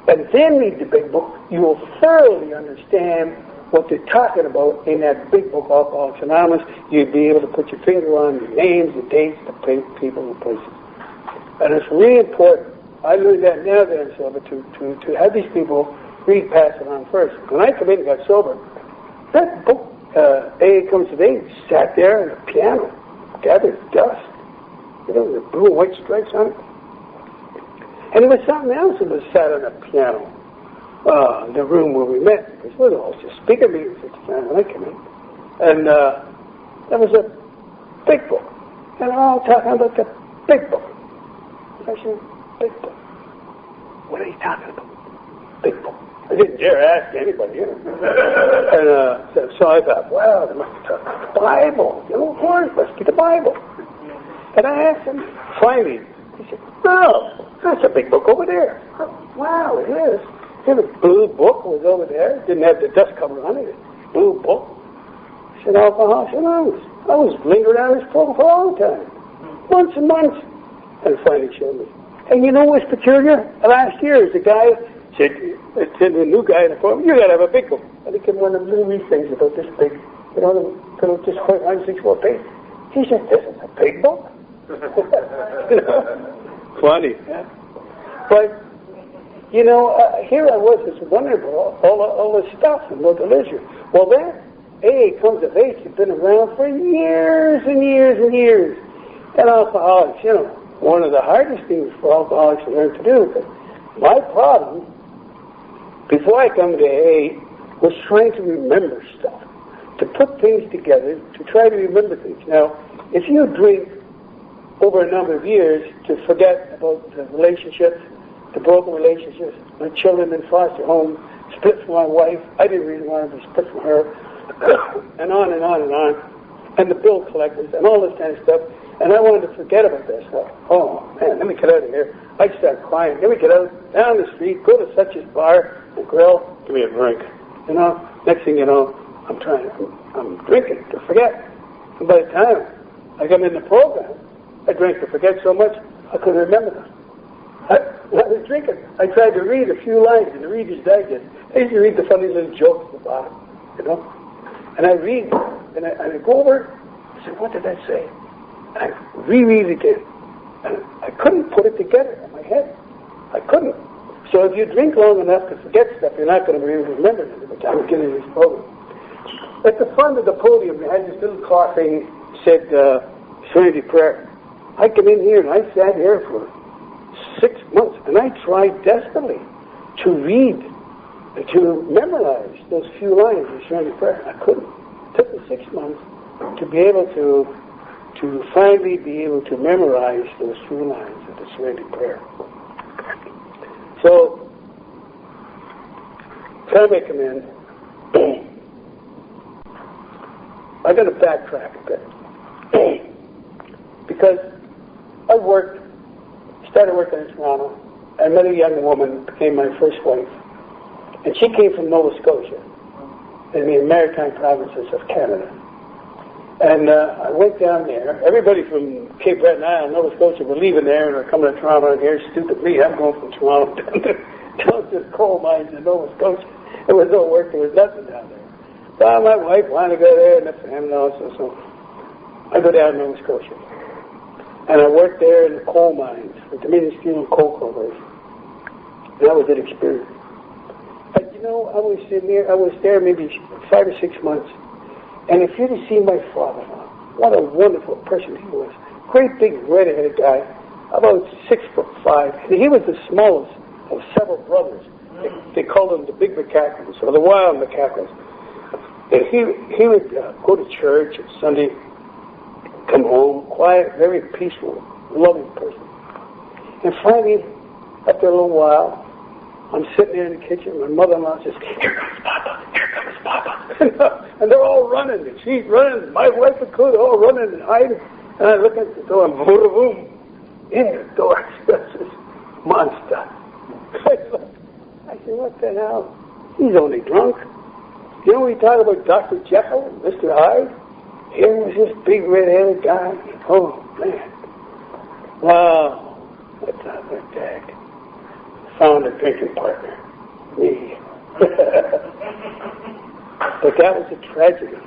S2: and then read the big book, you will thoroughly understand what they're talking about in that big book, Alcoholics Anonymous. You'd be able to put your finger on the names, the dates, the people, the places. And it's really important. I learned that now that I'm sober, to have these people read Pass It On first. When I come in and got sober, that book, AA Comes of Age, sat there on the piano, gathered dust, you know, the blue and white stripes on it. And there was something else that was sat on the piano. The room where we met, because it was all just speaker meetings at the time when I came in. And there was a big book. And they're all talking about the big book. I said, big book. What are you talking about? Big book. I didn't dare ask anybody, you know. And so I thought, well, they must be talking about the Bible. You know, of course, it must be the Bible. And I asked him, finally, he said, no, that's a big book over there. Oh, wow, it is. And the blue book was over there. Didn't have the dust cover on it. Blue book. I said, alcohol. I said, I was lingering on this book for a long time. Months and months. And finally showed me. And you know what's peculiar? Last year, the guy said, the new guy in the forum, you got to have a big book. And he came one of the little wee things about this big, you know, the just 564 pages. He said, this is a big book. Funny. Yeah. But, you know, here I was just wondering about all this stuff about the literature. Well, that AA comes of age has been around for years and years and years. And alcoholics, you know, one of the hardest things for alcoholics to learn to do. But my problem, before I come to AA, was trying to remember stuff, to put things together, to try to remember things. Now, if you drink over a number of years to forget about the relationships, the broken relationships, my children in foster home, split from my wife, I didn't really want to be split from her, and on and on and on, and the bill collectors, and all this kind of stuff, and I wanted to forget about that stuff. Oh, man, let me get out of here. I'd start crying. Let me get out, down the street, go to such a bar, and grill, give me a drink. You know, next thing you know, I'm drinking to forget. And by the time I come in the program, I drank to forget so much, I couldn't remember them. When I was drinking, I tried to read a few lines in the Reader's Digest. I used to read the funny little jokes at the bottom, you know. And I read, and I go over, I said, what did that say? And I reread it again. And I couldn't put it together in my head. I couldn't. So if you drink long enough to forget stuff, you're not going to be able to remember it, which I'm getting this program. At the front of the podium, they had this little cloth thing said Serenity Prayer. I came in here and I sat here for 6 months, and I tried desperately to read, to memorize those few lines of Serenity Prayer. I couldn't. It took me 6 months to be able to finally be able to memorize those few lines of the Serenity Prayer. So, time I come in, I got to backtrack a bit. Because I started working in Toronto. I met a young woman, became my first wife. And she came from Nova Scotia, in the Maritime provinces of Canada. And I went down there. Everybody from Cape Breton Island, Nova Scotia, were leaving there and were coming to Toronto. And here's stupid me. I'm going from Toronto down to the coal mines in Nova Scotia. There was no work. There was nothing down there. So my wife wanted to go there, and the family also. So I go down to Nova Scotia. And I worked there in the coal mines for Dominion Steel and Coal Corporation. And that was an experience. But you know, I was there maybe 5 or 6 months. And if you'd have seen my father-in-law, what a wonderful person he was. Great big red-headed guy, about 6'5". And he was the smallest of several brothers. They called him the big McCackles, or the wild McCackles. And he would go to church on Sunday, come home, quiet, very peaceful, loving person. And finally, after a little while, I'm sitting there in the kitchen, my mother-in-law says, here comes Papa, here comes Papa. And they're all running, and she's running, my wife and Claude all running and hiding. And I look at the door, and boom, in the door, there's this monster. I said, what the hell? He's only drunk. You know, we talk about Dr. Jekyll and Mr. Hyde. Here was this big red-headed guy. Oh, man. Wow. I thought, what the heck? Found a drinking partner. Me. But that was a tragedy.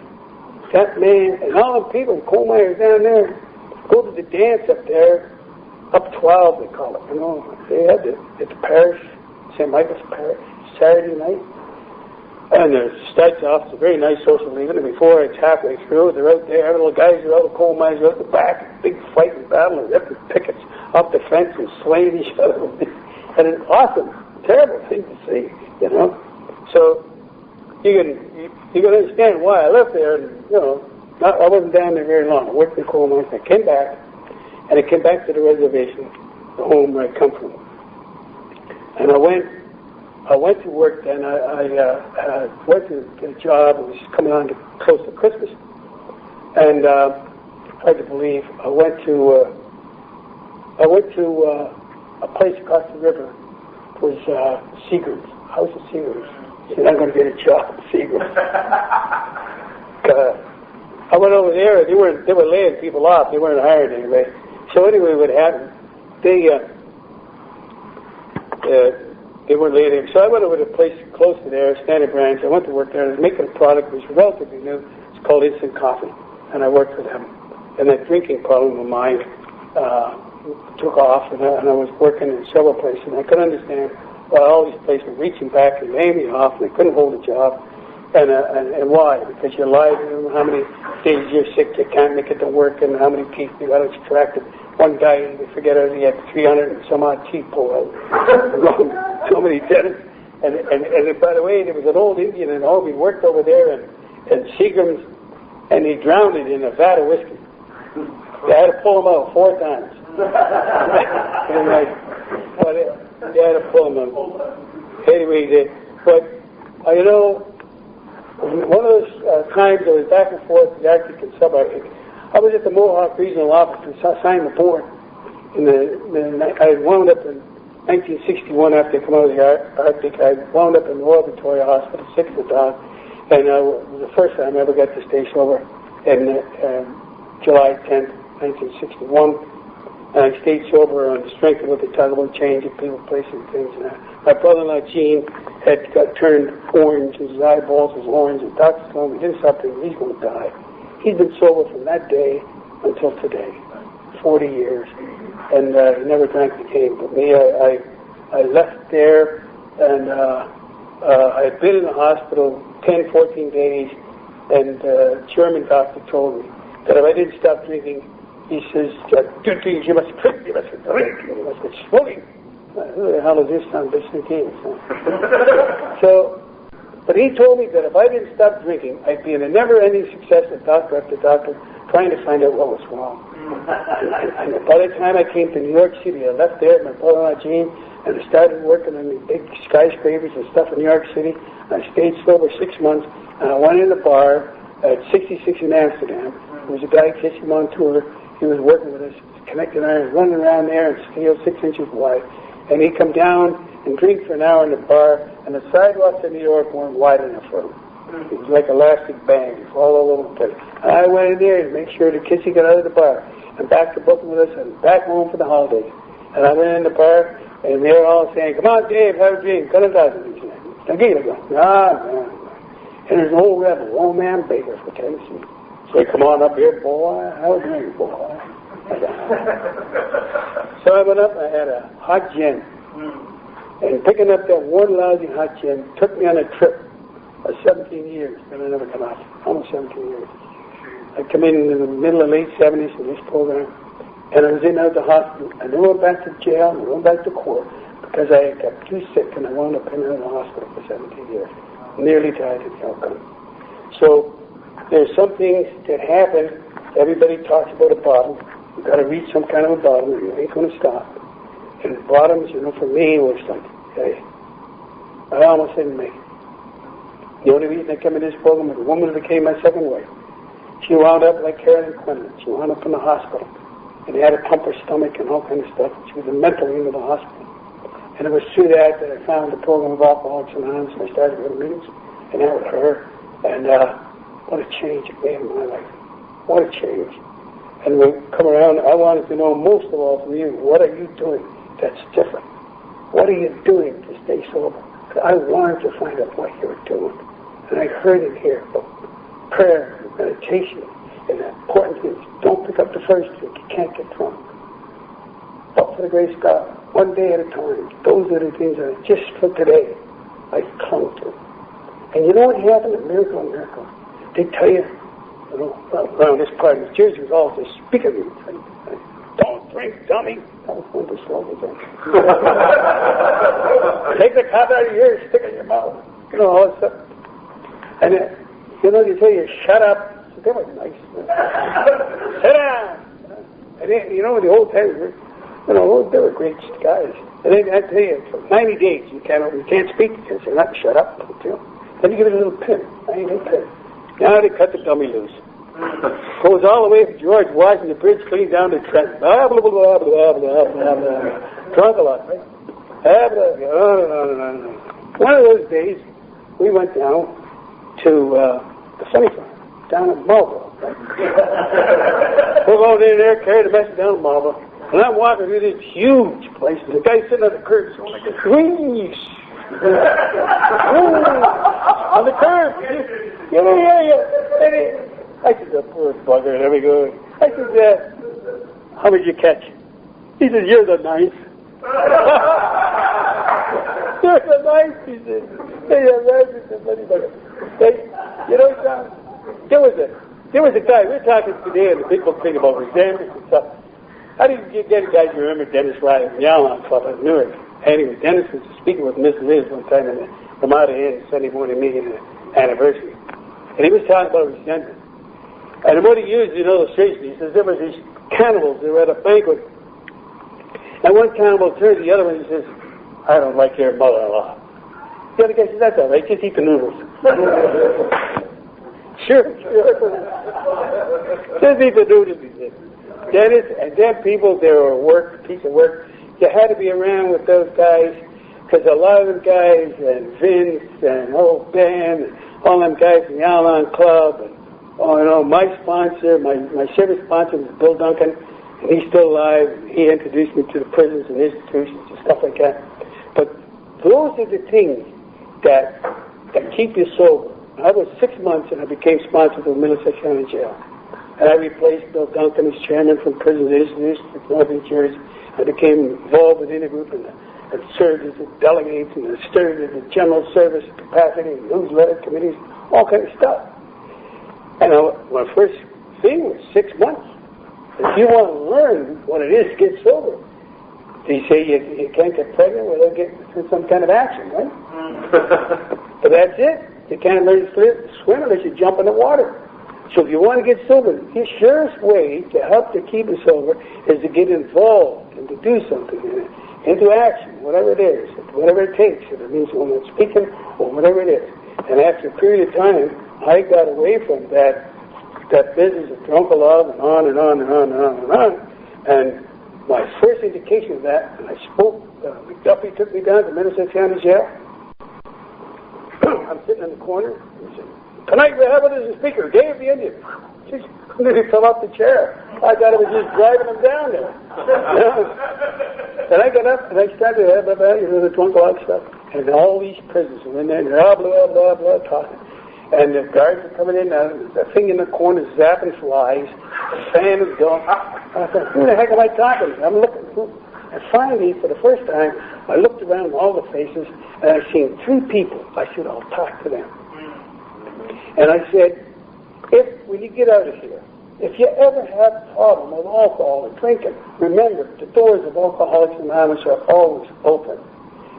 S2: That man, and all the people, coal miners down there, go to the dance up there, up 12 they call it, you know. They had at the parish, St. Michael's Parish, Saturday night. And it starts off, it's a very nice social evening, and before it's halfway through, they're out there, little guys are out, the coal mines are out the back, big fighting battle, and ripping pickets up the fence and slaying each other. And it's awesome, terrible thing to see, you know. So you can understand why I left there. And, I wasn't down there very long. I worked in coal mines. I came back, and I came back to the reservation, the home where I come from. And I went to work then. I went to get a job. It was coming on close to Christmas. And hard to believe, I went to a place across the river. It was Seagram's, House of Seagram's. Said, I'm going to get a job at Seagram's. I went over there. They were laying people off. They weren't hired anyway. So anyway, what happened? They weren't laying. So I went over to a place close to there, Standard Branch. I went to work there. I was making a product that was relatively new. It's called instant coffee, and I worked with them. And that drinking problem of mine took off, and I was working in several places. And I couldn't understand why all these places were reaching back and laying me off, and they couldn't hold a job. And why? Because you lie to them, how many days you're sick, you can't make it to work, and how many teeth you got extracted. One guy, we forget it, he had 300 and some odd teeth pulled out. So many dentists. And by the way, there was an old Indian in home. He worked over there in Seagram's, and he drowned it in a vat of whiskey. They had to pull him out 4 times. They had to pull him out. Anyway, one of those times I was back and forth, the Arctic and subarctic. I was at the Mohawk Regional Office and signed the board. I wound up in 1961 after I come out of the Arctic. I wound up in the Royal Victoria Hospital, sick as a dog, and it was the first time I ever got to stay sober. In July 10th, 1961, and I stayed sober on the strength of what they talk about changing people, placing things. My brother-in-law Gene had got turned orange, his eyeballs was orange, and doctors told him he didn't stop thinking he's going to die. He's been sober from that day until today, 40 years, and he never drank again. But me, I left there, and I had been in the hospital 10, 14 days, and the German doctor told me that if I didn't stop drinking, he says, 2 things, you must drink, you must drink, you must get smoking. Who the hell is this son bitch again? But he told me that if I didn't stop drinking, I'd be in a never-ending success with doctor after doctor, trying to find out what was wrong. And by the time I came to New York City, I left there with my brother-in-law Gene, and I started working on the big skyscrapers and stuff in New York City. I stayed sober 6 months, and I went in the bar at 66 in Amsterdam. There was a guy, Kissy Montour. He was working with us, connecting irons, running around there and steel 6 inches wide. And he'd come down and drink for an hour in the bar, and the sidewalks in New York weren't wide enough for him. It was like elastic band. He'd fall all over the place. And I went in there to make sure the Kissy got out of the bar. And back to Brooklyn with us and back home for the holidays. And I went in the bar, and they were all saying, come on, Dave, have a drink. Cut it out. No. And there's an old rebel, old man Baker from Tennessee. So come on up here, boy. Have a drink, boy. So I went up, I had a hot gin. And picking up that one lousy hot gin took me on a trip of 17 years. And I never come out. Almost 17 years. I come in the middle of late 70s in this program. And I was in and out of the hospital. I never went back to jail. I went back to court. Because I got too sick and I wound up in and out of the hospital for 17 years. Nearly died of the outcome. So there's some things that happen. Everybody talks about a bottom. You've got to reach some kind of a bottom or you ain't going to stop. And bottoms, for me, was like, hey, I almost didn't make it. The only reason I came in this program was a woman who became my second wife. She wound up like Carolyn Quinlan. She wound up in the hospital. And they had to pump her stomach and all kind of stuff. She was a mental wing of the hospital. And it was through that I found the program of Alcoholics Anonymous, and I started with meetings, and that with her. And what a change it made in my life. What a change. And we come around, I wanted to know most of all from you, what are you doing that's different? What are you doing to stay sober? I wanted to find out what you were doing. And I heard it here about prayer and meditation and the important things. Don't pick up the first drink. You can't get drunk. Up for the grace of God. One day at a time. Those are the things that just for today I clung to. And you know what happened? A miracle, They tell you, around this part of New Jersey was all just speak of you. Don't drink, dummy. That was one of the slogans. Take the cup out of your ear, stick it in your mouth. All that stuff. And they tell you, shut up. So they were nice. Sit down. And then, the old timers, they were great guys. And then I tell you, for 90 days, you can't speak because they're not shut up. Then you give it a little pin. Now they cut the dummy loose. Goes all the way from George Washington Bridge clean down to Trenton. Blah, blah, blah, blah, blah, blah, blah, blah. Drunk a lot, right? Blah, blah, blah. One of those days, we went down to the Sunny Farm, down in Marlboro, right? We're going in there, carrying the message down to Marlboro. And I'm walking through this huge place, and the guy sitting on the curb going like this, whoosh. On the curb. Yeah. I said, the poor bugger, there we go. I said, how did you catch? He said, you're the ninth. You're the ninth, he said. John, there was a guy, we were talking today in the big book thing about resentment and stuff. How did you get a guy to remember Dennis Riley from Yalon Club in Newark? Anyway, Dennis was speaking with Miss Liz one time in the Ramada Inn Sunday morning meeting anniversary. And he was talking about resentment. And what he used in illustration, he says there were these cannibals that were at a banquet. And one cannibal turned to the other one and he says, I don't like your mother-in-law. The other guy says, that's all right, just eat the noodles. Sure. Just eat the noodles, he said. Dennis, and then people, they were a piece of work. You had to be around with those guys, because a lot of them guys, and Vince, and old Ben, and all them guys from the Yalon Club, and my sponsor, my service sponsor was Bill Duncan, and he's still alive. He introduced me to the prisons and institutions and stuff like that. But those are the things that keep you sober. I was 6 months, and I became sponsor of the Middlesex County Jail. And I replaced Bill Duncan as chairman from Prison Institute in Northern Jersey. I became involved with Intergroup and served as a delegate and served as a general service capacity, newsletter committees, all kind of stuff. And my first thing was 6 months. If you want to learn what it is to get sober, they say you can't get pregnant without getting some kind of action, right? But that's it. You can't learn to swim unless you jump in the water. So if you want to get sober, the surest way to help to keep you sober is to get involved and to do something in it, into action, whatever it is, whatever it takes. If it means when I'm speaking or whatever it is. And after a period of time, I got away from that business of drunk love and on and on and on and on and on. And my first indication of that, and I spoke, McDuffie took me down to Middlesex County Jail. I'm sitting in the corner. He said, tonight we have it as a speaker, Day of the Indian. Jeez, I nearly fell off the chair. I thought I was just driving him down there. And I got up and I started the drunk love stuff. And all these prisoners were in there, blah, blah, blah, blah, talking. And the guards are coming in, the thing in the corner is zapping flies, the fan is going. I thought, who the heck am I talking to? I'm looking. And finally, for the first time, I looked around all the faces, and I seen 3 people. I said, I'll talk to them. And I said, when you get out of here, if you ever have a problem with alcohol or drinking, remember, the doors of Alcoholics Anonymous are always open.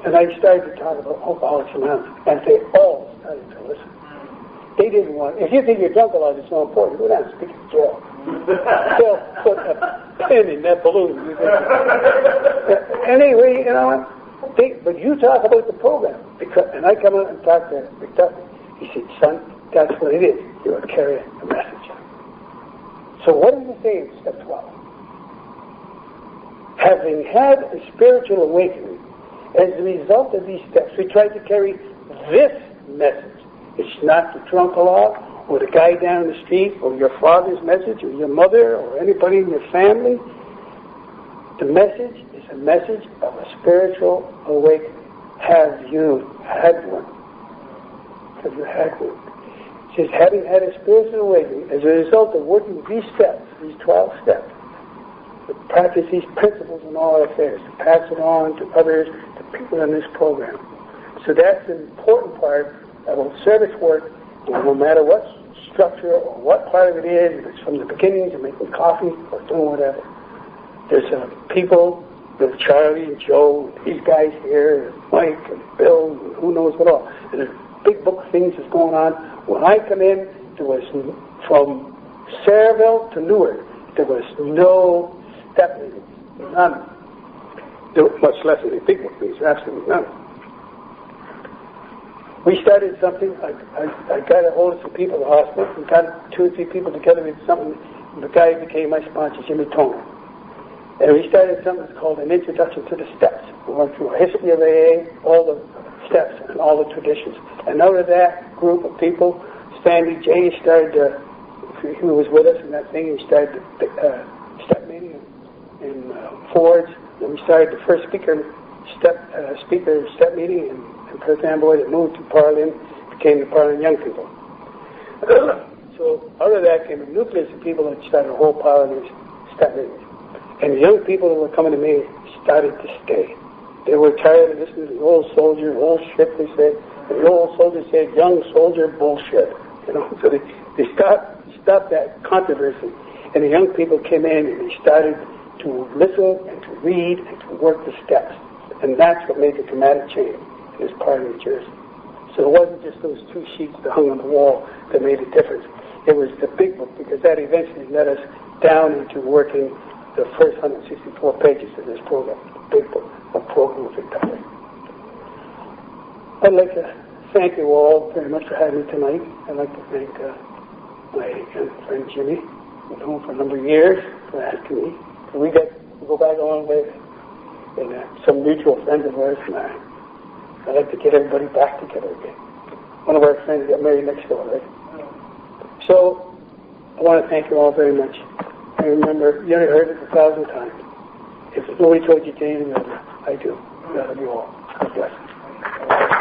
S2: And I started to talk about Alcoholics Anonymous, and they all started to listen. They didn't want, if you think your drunk a lot is so important, go down and speak to Joe. They'll put a pin in that balloon. Anyway, but you talk about the program. And I come out and talk to McDuffie. He said, son, that's what it is. You're carrying a message. So what does it say in step 12? Having had a spiritual awakening, as a result of these steps, we try to carry this message. It's not the drunk law, or the guy down the street, or your father's message, or your mother, or anybody in your family. The message is a message of a spiritual awakening. Have you had one? Have you had one? It says, having had a spiritual awakening, as a result of working these steps, these 12 steps, to practice these principles in all our affairs, to pass it on to others, to people in this program. So that's an important part of service work, no matter what structure or what part of it is, if it's from the beginning to making coffee or doing whatever. There's people, there's Charlie and Joe, and these guys here, and Mike and Bill, and who knows what all. And big book things that's going on. When I come in, there was, from Sayreville to Newark, there was no step meeting. None. There was much less than the big book meetings, absolutely none. We started something. I got a hold of some people at the hospital. We got 2 or 3 people together with something. The guy who became my sponsor, Jimmy Toner. And we started something that's called An Introduction to the Steps. We went through a history of AA, all the steps and all the traditions. And out of that group of people, Stanley J. started, who was with us in that thing, he started the step meeting in Ford's. And we started the first speaker step meeting in Perth Amboy that moved to Parlin, became the Parlin Young People. So out of that came a nucleus of people that started a whole pile of these step meetings. And the young people that were coming to me started to stay. They were tired of listening to the old soldier, old shit, they said. And the old soldier said, young soldier bullshit. You know, so they stopped that controversy. And the young people came in and they started to listen and to read and to work the steps. And that's what made the dramatic change in this part of New Jersey. So it wasn't just those 2 sheets that hung on the wall that made a difference. It was the big book, because that eventually led us down into working the first 164 pages of this program, the big book of Program of Victory. I'd like to thank you all very much for having me tonight. I'd like to thank my friend Jimmy, I've known for a number of years, for asking me. We go back a long way, and some mutual friends of ours, and I'd like to get everybody back together again. One of our friends got married next door, right? So, I want to thank you all very much. I remember, you already heard it 1,000 times. If nobody told you, Jane, I do. God love you all. God bless.